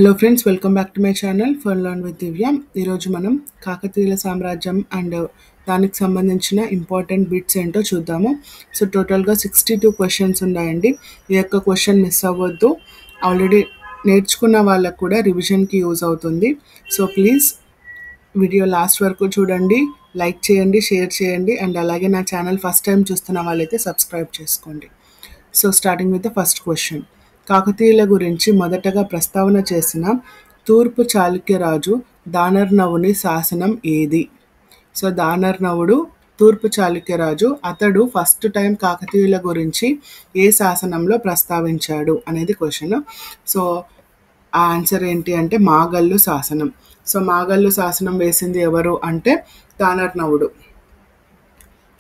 Hello friends, welcome back to my channel fun learn with Divya. ఈరోజు మనం కాకతీయుల సామ్రాజ్యం అండ్ దానికి సంబంధించిన ఇంపార్టెంట్ బిట్స్ ఏంటో చూద్దాము. సో టోటల్గా 62 క్వశ్చన్స్ ఉన్నాయండి. ఈ యొక్క క్వశ్చన్ మిస్ అవ్వద్దు. ఆల్రెడీ నేర్చుకున్న వాళ్ళకు కూడా రివిజన్కి యూజ్ అవుతుంది. సో ప్లీజ్ వీడియో లాస్ట్ వరకు చూడండి, లైక్ చేయండి, షేర్ చేయండి, అండ్ అలాగే నా ఛానల్ ఫస్ట్ టైం చూస్తున్న వాళ్ళైతే సబ్స్క్రైబ్ చేసుకోండి. So starting with the first question. కాకతీయుల గురించి మొదటగా ప్రస్తావన చేసిన తూర్పు చాళుక్యరాజు దానర్నవుని శాసనం ఏది? సో దానర్నవుడు తూర్పు చాళుక్యరాజు. అతడు ఫస్ట్ టైం కాకతీయుల గురించి ఏ శాసనంలో ప్రస్తావించాడు అనేది క్వశ్చన్. సో ఆ ఆన్సర్ ఏంటి అంటే మాగల్లు శాసనం. సో మాగల్లు శాసనం వేసింది ఎవరు అంటే దానర్నవుడు.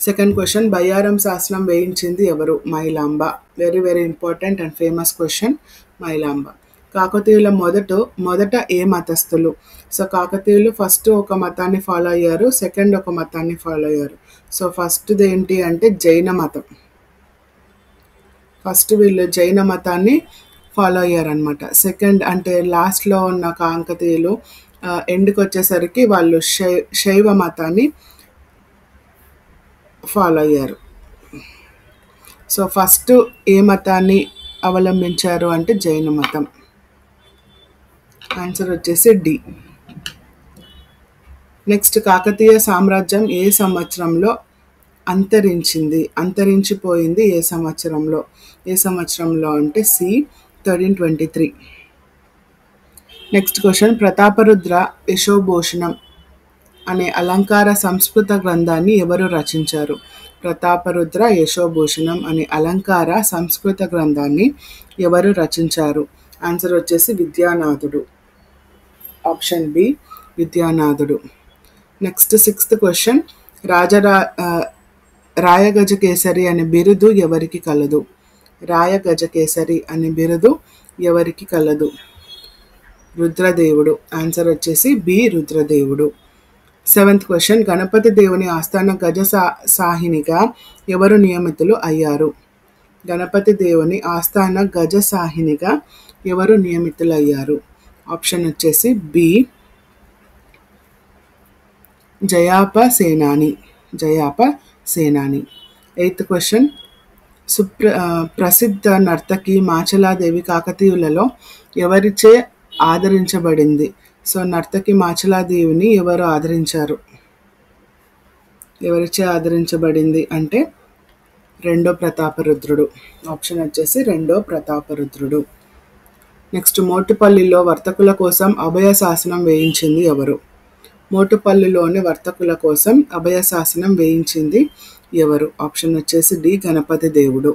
సెకండ్ క్వశ్చన్, బయ్యారం శాసనం వేయించింది ఎవరు? Mailamba. Very very important and famous question, Mailamba. కాకతీయుల మొదట ఏ మతస్థులు? సో కాకతీయులు ఫస్ట్ ఒక మతాన్ని ఫాలో అయ్యారు, సెకండ్ ఒక మతాన్ని ఫాలో అయ్యారు. సో ఫస్ట్ది ఏంటి అంటే జైన మతం. ఫస్ట్ వీళ్ళు జైన మతాన్ని ఫాలో అయ్యారనమాట. సెకండ్ అంటే లాస్ట్లో ఉన్న కాకతీయులు ఎండ్కి వచ్చేసరికి వాళ్ళు శైవ మతాన్ని ఫాలో అయ్యారు. సో ఫస్ట్ ఏ మతాన్ని అవలంబించారు అంటే జైన మతం. ఆన్సర్ వచ్చేసి డి. నెక్స్ట్, కాకతీయ సామ్రాజ్యం ఏ సంవత్సరంలో అంతరించిపోయింది ఏ సంవత్సరంలో అంటే C 1323. Next question, Prataparudra Yashobhushanam అనే అలంకార సంస్కృత గ్రంథాన్ని ఎవరు రచించారు? ప్రతాపరుద్ర యశోభూషణం అనే అలంకార సంస్కృత గ్రంథాన్ని ఎవరు రచించారు? ఆన్సర్ వచ్చేసి విద్యానాథుడు. Option B, విద్యానాథుడు. Next sixth question, రాయగజకేసరి అనే బిరుదు ఎవరికి కలదు? రాయగజకేసరి అనే బిరుదు ఎవరికి కలదు? రుద్రదేవుడు. ఆన్సర్ వచ్చేసి బి, రుద్రదేవుడు. సెవెంత్ క్వశ్చన్, గణపతి దేవుని ఆస్థాన గజ సాహినిగా ఎవరు నియమితులు అయ్యారు? గణపతి దేవుని ఆస్థాన గజ సాహినిగా ఎవరు నియమితులయ్యారు? ఆప్షన్ వచ్చేసి బి, జయాప సేనాని. ఎయిత్ క్వశ్చన్, ప్రసిద్ధ నర్తకి మాచలాదేవి కాకతీయులలో ఎవరిచే ఆదరించబడింది? సో నర్తకి మాచలాదేవిని ఎవరిచే ఆదరించబడింది అంటే రెండో ప్రతాపరుద్రుడు. ఆప్షన్ వచ్చేసి రెండో ప్రతాపరుద్రుడు. నెక్స్ట్, మోటుపల్లిలో వర్తకుల కోసం అభయ శాసనం వేయించింది ఎవరు? మోటుపల్లిలోని వర్తకుల కోసం అభయ శాసనం వేయించింది ఎవరు? ఆప్షన్ వచ్చేసి డి, గణపతి దేవుడు.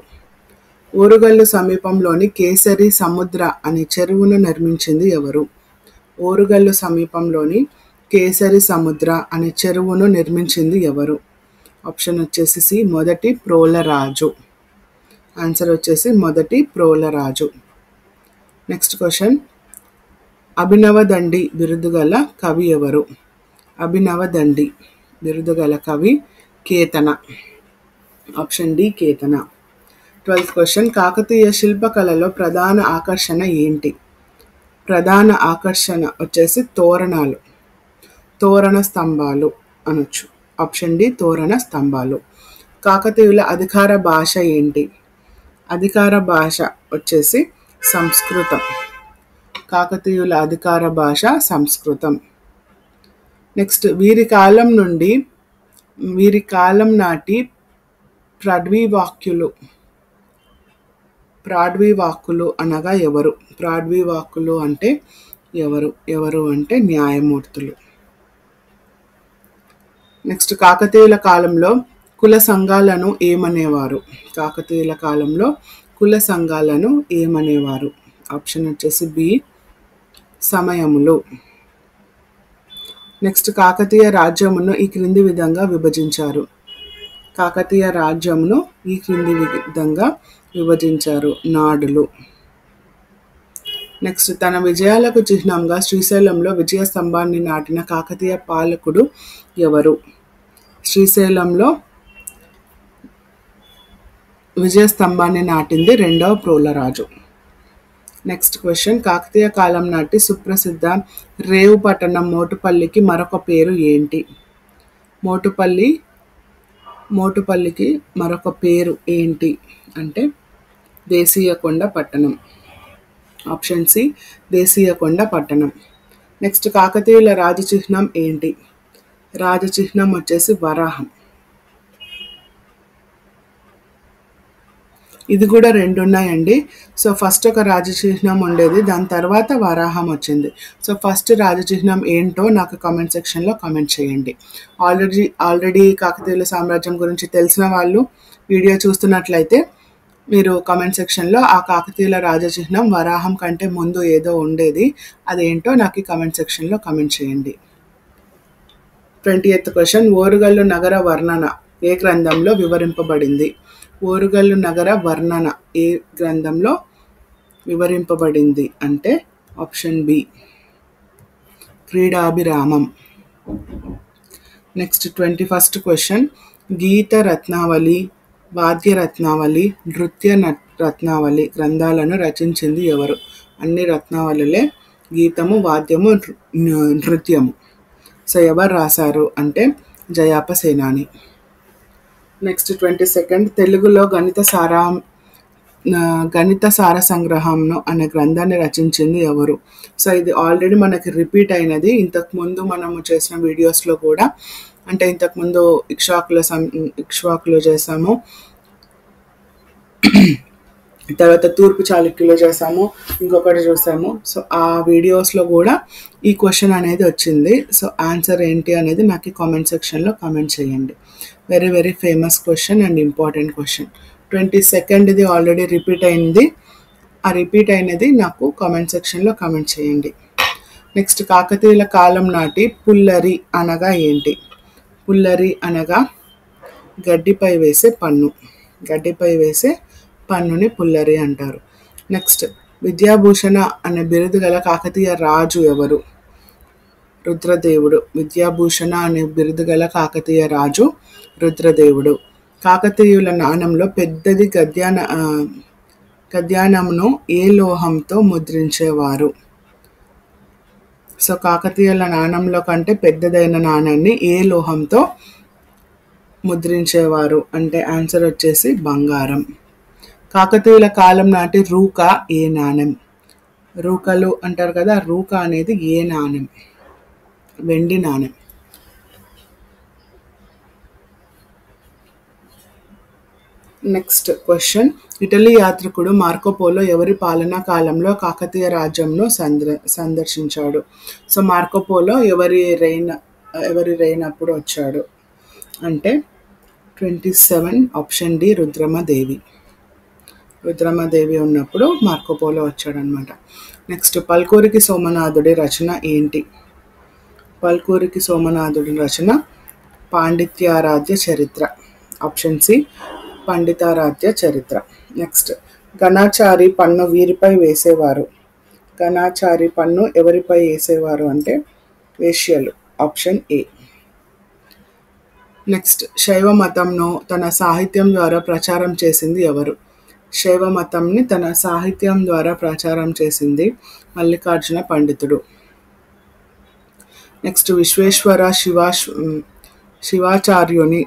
ఓరుగల్లు సమీపంలోని కేసరి సముద్ర అనే చెరువును నిర్మించింది ఎవరు? ఓరుగల్లు సమీపంలోని కేసరి సముద్ర అనే చెరువును నిర్మించింది ఎవరు? ఆప్షన్ వచ్చేసి సి, మొదటి ప్రోలరాజు. ఆన్సర్ వచ్చేసి మొదటి ప్రోలరాజు. నెక్స్ట్ క్వశ్చన్, అభినవదండి బిరుదుగల కవి ఎవరు? అభినవదండి బిరుదుగల కవి కేతన. ఆప్షన్ డి, కేతన. 12th క్వశ్చన్, కాకతీయ శిల్పకళలో ప్రధాన ఆకర్షణ ఏంటి? ప్రధాన ఆకర్షణ వచ్చేసి తోరణ స్తంభాలు అనొచ్చు. ఆప్షన్ డి, తోరణ స్తంభాలు. కాకతీయుల అధికార భాష ఏంటి? అధికార భాష వచ్చేసి సంస్కృతం. కాకతీయుల అధికార భాష సంస్కృతం. నెక్స్ట్, వీరి కాలం నాటి ప్రాడ్వీవాక్కులు అనగా ఎవరు? ప్రాడ్వీవాక్కులు అంటే ఎవరు అంటే న్యాయమూర్తులు. నెక్స్ట్, కాకతీయుల కాలంలో కుల సంఘాలను ఏమనేవారు? కాకతీయుల కాలంలో కుల సంఘాలను ఏమనేవారు? ఆప్షన్ వచ్చేసి బి, సమయములు. నెక్స్ట్, కాకతీయ రాజ్యమును ఈ క్రింది విధంగా విభజించారు. కాకతీయ రాజ్యమును ఈ క్రింది విధంగా విభజించారు. నాడులు. నెక్స్ట్, తన విజయాలకు చిహ్నంగా శ్రీశైలంలో విజయ స్తంభాన్ని నాటిన కాకతీయ పాలకుడు ఎవరు? శ్రీశైలంలో విజయ స్తంభాన్ని నాటింది రెండవ ప్రోలరాజు. నెక్స్ట్ క్వశ్చన్, కాకతీయ కాలం నాటి సుప్రసిద్ధ రేవు పట్టణం మోటుపల్లికి మరొక పేరు ఏంటి? మోటుపల్లికి మరొక పేరు ఏంటి అంటే దేశీయకొండ పట్టణం. ఆప్షన్ సి దేశీయకొండ పట్టణం. నెక్స్ట్, కాకతీయుల రాజచిహ్నం ఏంటి? రాజచిహ్నం వచ్చేసి వరాహం. ఇది కూడా 2 ఉన్నాయండి. సో ఫస్ట్ ఒక రాజచిహ్నం ఉండేది, దాని తర్వాత వరాహం వచ్చింది. సో ఫస్ట్ రాజచిహ్నం ఏంటో నాకు కామెంట్ సెక్షన్లో కామెంట్ చేయండి. ఆల్రెడీ కాకతీయుల సామ్రాజ్యం గురించి తెలిసిన వాళ్ళు వీడియో చూస్తున్నట్లయితే మీరు కామెంట్ సెక్షన్లో ఆ కాకతీయుల రాజచిహ్నం వరాహం కంటే ముందు ఏదో ఉండేది, అదేంటో నాకు కామెంట్ సెక్షన్లో కామెంట్ చేయండి. 20th క్వశ్చన్, ఓరుగల్లు నగర వర్ణన ఏ గ్రంథంలో వివరింపబడింది? ఓరుగల్లు నగర వర్ణన ఏ గ్రంథంలో వివరింపబడింది అంటే option B Kridabhiramam. Next 21st question, Gita Ratnavali, Vadya రత్నావళి, నృత్య రత్నావళి గ్రంథాలను రచించింది ఎవరు? అన్ని రత్నావళులే, గీతము, వాద్యము, నృత్యము. సో ఎవరు రాశారు అంటే జయాప సేనాని. నెక్స్ట్ 22nd, తెలుగులో గణిత సార సంగ్రహంను అనే గ్రంథాన్ని రచించింది ఎవరు? సో ఇది ఆల్రెడీ మనకి రిపీట్ అయినది, ఇంతకుముందు మనము చేసిన వీడియోస్లో కూడా. అంటే ఇంతకుముందు ఇక్ష్వాకులో చేసాము, తర్వాత తూర్పు చాళుక్యులో చేసాము, ఇంకొకటి చూసాము. సో ఆ వీడియోస్లో కూడా ఈ క్వశ్చన్ అనేది వచ్చింది. సో ఆన్సర్ ఏంటి అనేది నాకు కామెంట్ సెక్షన్లో కామెంట్ చేయండి. Very very famous question and important question. 22nd ఇది ఆల్రెడీ రిపీట్ అయింది, ఆ రిపీట్ అయినది నాకు కామెంట్ సెక్షన్లో కామెంట్ చేయండి. నెక్స్ట్, కాకతీయుల కాలం నాటి పుల్లరి అనగా ఏంటి? పుల్లరి అనగా గడ్డిపై వేసే పన్ను. గడ్డిపై వేసే పన్నుని పుల్లరి అంటారు. నెక్స్ట్, విద్యాభూషణ అనే బిరుదు గల కాకతీయ రాజు ఎవరు? రుద్రదేవుడు. విద్యాభూషణ అనే బిరుదు గల కాకతీయ రాజు రుద్రదేవుడు. కాకతీయుల నాణంలో పెద్దది గద్యానమును ఏ లోహంతో ముద్రించేవారు? సో కాకతీయుల నాణంలో కంటే పెద్దదైన నాణాన్ని ఏ లోహంతో ముద్రించేవారు అంటే ఆన్సర్ వచ్చేసి బంగారం. కాకతీయుల కాలం నాటి రూక ఏ నాణెం? రూకలు అంటారు కదా, రూక అనేది ఏ నాణెం? వెండి నాణెం. నెక్స్ట్ క్వశ్చన్, ఇటలీ యాత్రికుడు మార్కోపోలో ఎవరి పాలనా కాలంలో కాకతీయ రాజ్యంను సందర్శించాడు? సో మార్కోపోలో ఎవరి రెయిన్ అప్పుడు వచ్చాడు అంటే 27 ఆప్షన్ డి రుద్రమదేవి. రుద్రమదేవి ఉన్నప్పుడు మార్కోపోలో వచ్చాడనమాట. నెక్స్ట్, పల్కూరికి సోమనాథుడి రచన ఏంటి? పల్కూరికి సోమనాథుడి రచన పాండిత్యారాధ్య చరిత్ర. ఆప్షన్ సి పండితారాధ్య చరిత్ర. నెక్స్ట్, ఘనాచారి పన్ను వీరిపై వేసేవారు. ఘనాచారి పన్ను ఎవరిపై వేసేవారు అంటే వేశ్యలు. Option A. నెక్స్ట్, శైవ మతంను తన సాహిత్యం ద్వారా ప్రచారం చేసింది ఎవరు? శైవ మతంని తన సాహిత్యం ద్వారా ప్రచారం చేసింది మల్లికార్జున పండితుడు. నెక్స్ట్, విశ్వేశ్వర శివాచార్యుని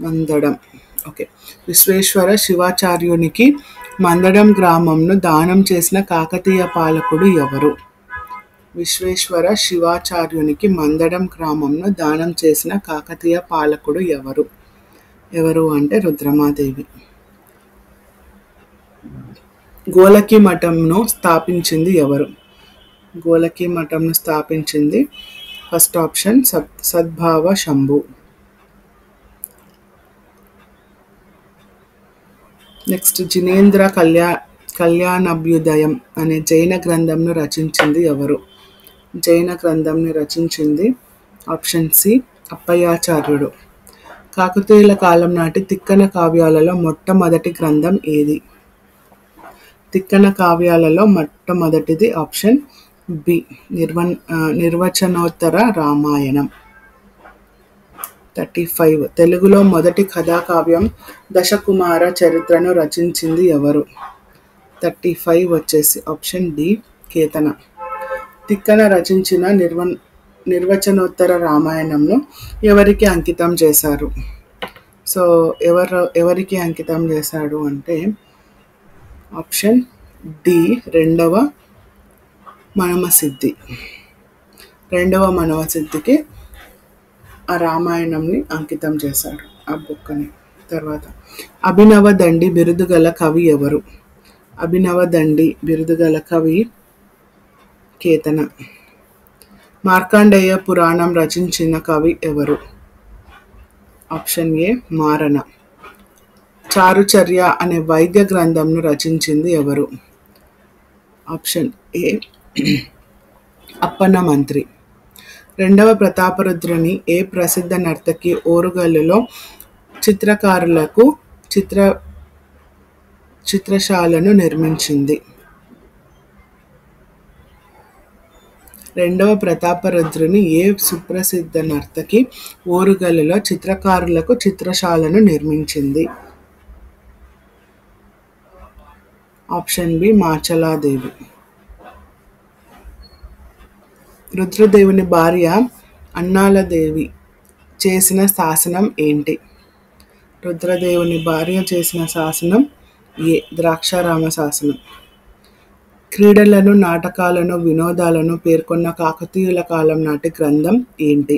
మందడం. ఓకే, విశ్వేశ్వర శివాచార్యునికి మందడం గ్రామంను దానం చేసిన కాకతీయ పాలకుడు ఎవరు? విశ్వేశ్వర శివాచార్యునికి మందడం గ్రామంను దానం చేసిన కాకతీయ పాలకుడు ఎవరు అంటే రుద్రమాదేవి. గోలకి మఠంను స్థాపించింది ఎవరు? గోలకి మఠంను స్థాపించింది first option Sadbhava Shambhu. Next, Jinendra Kalyanabhyudayam అనే జైన గ్రంథంను రచించింది ఎవరు? జైన గ్రంథంని రచించింది ఆప్షన్ సి అప్పయాచార్యుడు. కాకతీయుల కాలం నాటి తిక్కన కావ్యాలలో మొట్టమొదటి గ్రంథం ఏది? తిక్కన కావ్యాలలో మొట్టమొదటిది ఆప్షన్ బి నిర్వచనోత్తర రామాయణం. 35 తెలుగులో మొదటి కథాకావ్యం దశకుమార చరిత్రను రచించింది ఎవరు? 35 వచ్చేసి ఆప్షన్ డి కేతన. తిక్కన రచించిన నిర్వచనోత్తర రామాయణంను ఎవరికి అంకితం చేశారు? సో ఎవరికి అంకితం చేశాడు అంటే ఆప్షన్ డి రెండవ మనమసిద్ధి. రెండవ మనమసిద్ధికి ఆ రామాయణంని అంకితం చేశాడు, ఆ బుక్కని. తర్వాత అభినవ దండి బిరుదుగల కవి ఎవరు? అభినవ దండి బిరుదుగల కవి కేతన. మార్కండేయ పురాణం రచించిన కవి ఎవరు? ఆప్షన్ ఏ మారణ. చారుచర్య అనే వైద్య గ్రంథంను రచించింది ఎవరు? ఆప్షన్ ఏ అప్పన్న మంత్రి. రెండవ ప్రతాపరుద్రుని ఏ ప్రసిద్ధ నర్తకి ఓరుగల్లులో చిత్రకారులకు చిత్రశాలను నిర్మించింది? రెండవ ప్రతాపరుద్రుని ఏ సుప్రసిద్ధ నర్తకి ఓరుగల్లులో చిత్రకారులకు చిత్రశాలను నిర్మించింది? Option B మాచలాదేవి. రుద్రదేవుని భార్య అన్నాలదేవి చేసిన శాసనం ఏంటి? రుద్రదేవుని భార్య చేసిన శాసనం ఏ ద్రాక్షారామ శాసనం. క్రీడలను, నాటకాలను, వినోదాలను పేర్కొన్న కాకతీయుల కాలం నాటి గ్రంథం ఏంటి?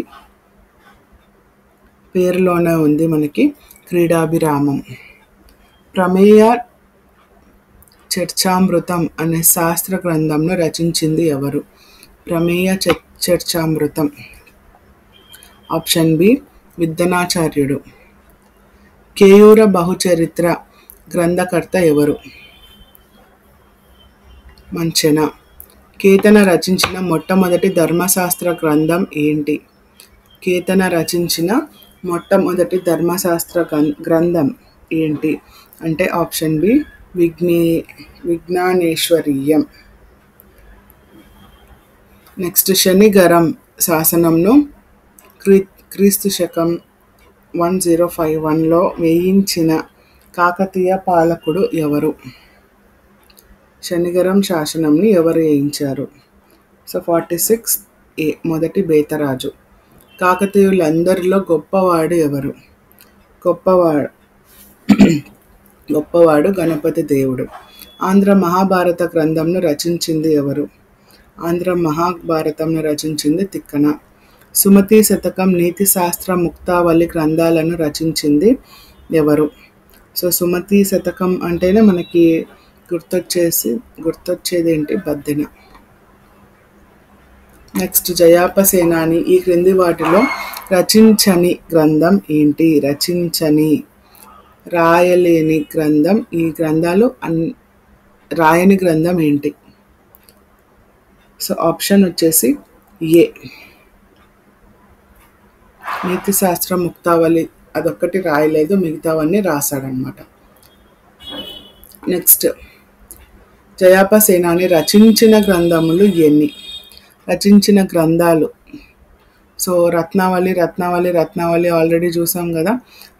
పేరులోనే ఉంది మనకి, క్రీడాభిరామం. ప్రమేయ చర్చామృతం అనే శాస్త్ర గ్రంథంను రచించింది ఎవరు? ప్రమేయ చర్చామృతం. Option B విద్దనాచార్యుడు. కేయూర బహుచరిత్ర గ్రంథకర్త ఎవరు? మంచెన. కేతన రచించిన మొట్టమొదటి ధర్మశాస్త్ర గ్రంథం ఏంటి? కేతన రచించిన మొట్టమొదటి ధర్మశాస్త్ర గ్రంథం ఏంటి అంటే option B Vijnaneshwariyam. Next Shanigaram శాసనంను క్రీస్తు శకం 1051లో వేయించిన కాకతీయ పాలకుడు ఎవరు? శనిగరం శాసనంని ఎవరు వేయించారు? సో 46 ఏ మొదటి బేతరాజు. కాకతీయులందరిలో గొప్పవాడు ఎవరు? గొప్పవాడు గణపతి దేవుడు. ఆంధ్ర మహాభారత గ్రంథంను రచించింది ఎవరు? ఆంధ్ర మహాభారతంను రచించింది తిక్కన. సుమతి శతకం, నీతి శాస్త్ర, ముక్తావళి గ్రంథాలను రచించింది ఎవరు? సో సుమతి శతకం అంటేనే మనకి గుర్తొచ్చేది ఏంటి? బద్దెన. నెక్స్ట్ జయాపసేనాని ఈ క్రింది వాటిలో రచించని గ్రంథం ఏంటి? రచించని, రాయలేని గ్రంథం. ఈ గ్రంథాలు రాయని గ్రంథం ఏంటి? సో ఆప్షన్ వచ్చేసి ఏ నీతి శాస్త్ర, ముక్తావళి అదొక్కటి రాయలేదు, మిగతావన్నీ రాశాడనమాట. నెక్స్ట్ జయాపసేనాని రచించిన గ్రంథములు ఎన్ని? రచించిన గ్రంథాలు. సో రత్నావళి ఆల్రెడీ చూసాం కదా.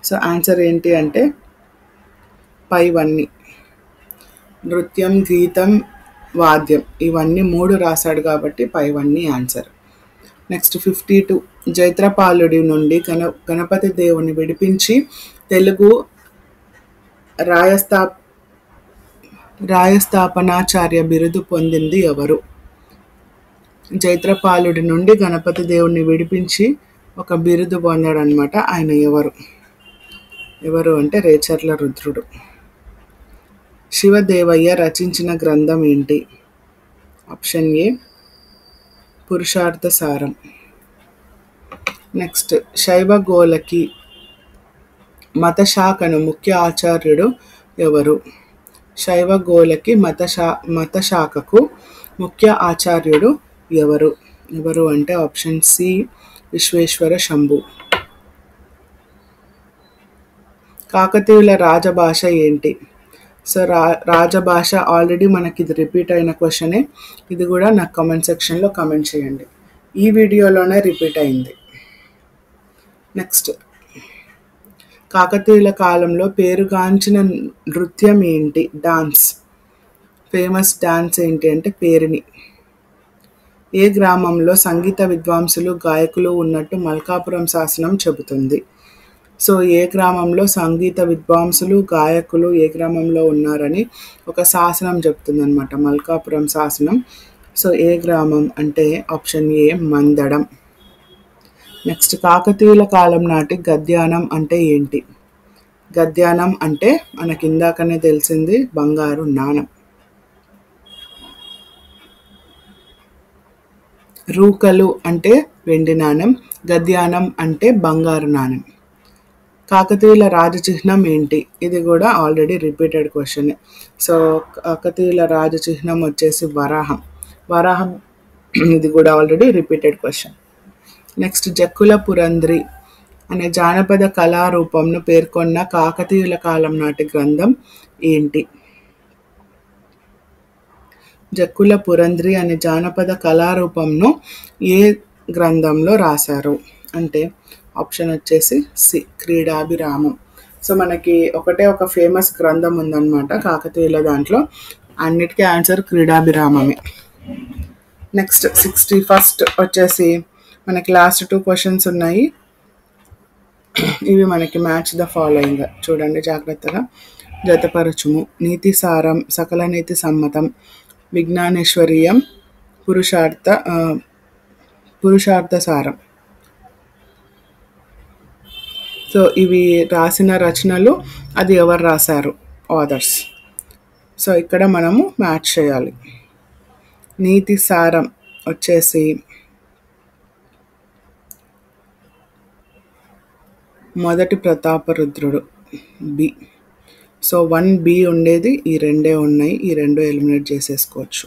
సో ఆన్సర్ ఏంటి అంటే పైవన్నీ. నృత్యం, గీతం, వాద్యం ఇవన్నీ 3 రాశాడు కాబట్టి పైవన్నీ ఆన్సర్. నెక్స్ట్ 52 జైత్రపాలుడి నుండి గణపతి దేవుని విడిపించి తెలుగు రాయస్థాపనాచార్య బిరుదు పొందింది ఎవరు? జైత్రపాలుడి నుండి గణపతి దేవుని విడిపించి ఒక బిరుదు పొందాడు అనమాట. ఆయన ఎవరు అంటే రేచర్ల రుద్రుడు. శివదేవయ్య రచించిన గ్రంథం ఏంటి? ఆప్షన్ ఏ పురుషార్థ సారం. నెక్స్ట్ శైవగోలకి మతశాఖను ముఖ్య ఆచార్యుడు ఎవరు? శైవగోలకి మతశాఖకు ముఖ్య ఆచార్యుడు ఎవరు అంటే ఆప్షన్ సి విశ్వేశ్వర శంభు. కాకతీయుల రాజభాష ఏంటి? సో రాజభాష ఆల్రెడీ మనకి ఇది రిపీట్ అయిన క్వశ్చనే. ఇది కూడా నాకు కామెంట్ సెక్షన్లో కామెంట్ చేయండి. ఈ వీడియోలోనే రిపీట్ అయింది. నెక్స్ట్ కాకతీయుల కాలంలో పేరుగాంచిన నృత్యం ఏంటి? డాన్స్. ఫేమస్ డాన్స్ ఏంటి అంటే పేరిణి. ఏ గ్రామంలో సంగీత విద్వాంసులు గాయకులు ఉన్నట్టు మల్కాపురం శాసనం చెబుతుంది? సో ఏ గ్రామంలో సంగీత విద్వాంసులు గాయకులు ఏ గ్రామంలో ఉన్నారని ఒక శాసనం చెప్తుంది అనమాట, మల్కాపురం శాసనం. సో ఏ గ్రామం అంటే ఆప్షన్ ఏ మందడం. నెక్స్ట్, కాకతీయుల కాలం నాటి గద్యానం అంటే ఏంటి? గద్యానం అంటే మనకి ఇందాకనే తెలిసింది బంగారు నాణం. రూకలు అంటే వెండి నాణెం, గద్యానం అంటే బంగారు నాణెం. కాకతీయుల రాజచిహ్నం ఏంటి? ఇది కూడా ఆల్రెడీ రిపీటెడ్ క్వశ్చన్. సో కాకతీయుల రాజచిహ్నం వచ్చేసి వరాహం. వరాహం ఇది కూడా already repeated question. Next, Jakkula Purandhri అనే జానపద కళారూపంను పేర్కొన్న కాకతీయుల కాలం నాటి గ్రంథం ఏంటి? జక్కుల పురంధ్రి అనే జానపద కళారూపంను ఏ గ్రంథంలో రాశారు అంటే ఆప్షన్ వచ్చేసి సి క్రీడాభిరామం. సో మనకి ఒకటే ఒక ఫేమస్ గ్రంథం ఉందన్నమాట కాకతీయుల దాంట్లో, అన్నిటికీ ఆన్సర్ క్రీడాభిరామమే. నెక్స్ట్ 61st వచ్చేసి మనకి లాస్ట్ 2 క్వశ్చన్స్ ఉన్నాయి. ఇవి మనకి మ్యాచ్ ద ఫాలోయింగ్, చూడండి జాగ్రత్తగా. జతపరచుము. నీతి సారం, సకల నీతి సమ్మతం, విజ్ఞానేశ్వరీయం, పురుషార్థ సారం. సో ఇవి రాసిన రచనలు, అది ఎవరు రాశారు, ఆథర్స్. సో ఇక్కడ మనము మ్యాచ్ చేయాలి. నీతి సారం వచ్చేసి మొదటి ప్రతాపరుద్రుడు, బి. సో 1B ఉండేది, ఈ రెండే ఉన్నాయి, ఈ రెండు ఎలిమినేట్ చేసేసుకోవచ్చు.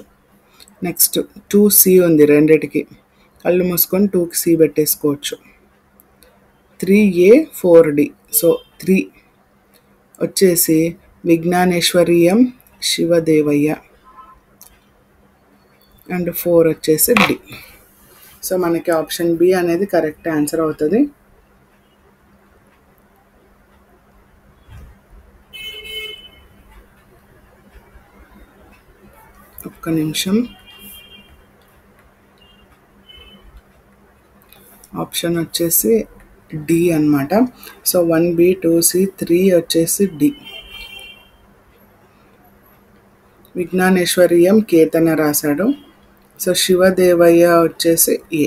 నెక్స్ట్ 2C ఉంది రెండిటికి, కళ్ళు మూసుకొని 2కి C పెట్టేసుకోవచ్చు. 3A 4D. సో 3 వచ్చేసి విజ్ఞానేశ్వరీయం, శివదేవయ్య, అండ్ 4 వచ్చేసి డి. సో మనకి ఆప్షన్ బి అనేది కరెక్ట్ ఆన్సర్ అవుతుంది. ఒక్క నిమిషం. ఆప్షన్ వచ్చేసి డి అన్నమాట. సో 1B 2C 3 వచ్చేసి డి. విజ్ఞానేశ్వరీయం కేతన రాశాడు. సో శివదేవయ్య వచ్చేసి ఏ.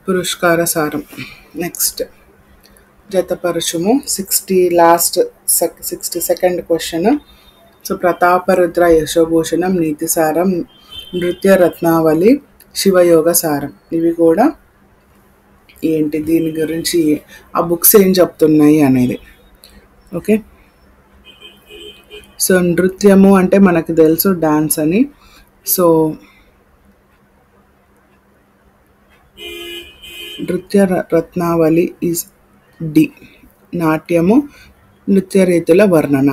పురస్కార సారం. నెక్స్ట్ జతపరచుము. 62nd question. So Prataparudra Yashobhushanam, Nitisaram, Nritya Ratnavali, Shivayoga సారం. ఇవి కూడా ఏంటి, దీని గురించి ఆ బుక్స్ ఏం చెప్తున్నాయి అనేది. ఓకే. సో నృత్యము అంటే మనకు తెలుసు డాన్స్ అని. సో నృత్య రత్నావళి ఈజ్ డి. నాట్యము, నృత్య రీతుల వర్ణన.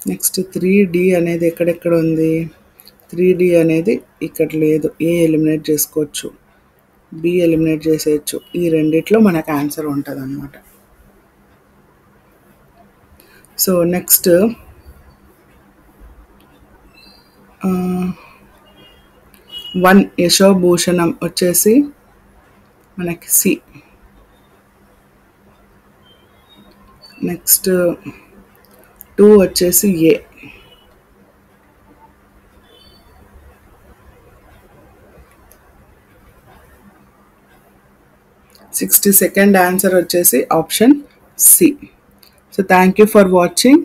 నెక్స్ట్ 3D అనేది ఎక్కడెక్కడ ఉంది? 3D అనేది ఇక్కడ లేదు, ఏ ఎలిమినేట్ చేసుకోవచ్చు, బి ఎలిమినేట్ చేసేయచ్చు. ఈ రెండిట్లో మనకు ఆన్సర్ ఉంటుంది అన్నమాట. సో నెక్స్ట్ 1 యశోభూషణం వచ్చేసి మనకి సి. నెక్స్ట్ 2 వచ్చేసి ఏ. సెకండ్ ఆన్సర్ వచ్చేసి option C. So thank you for watching.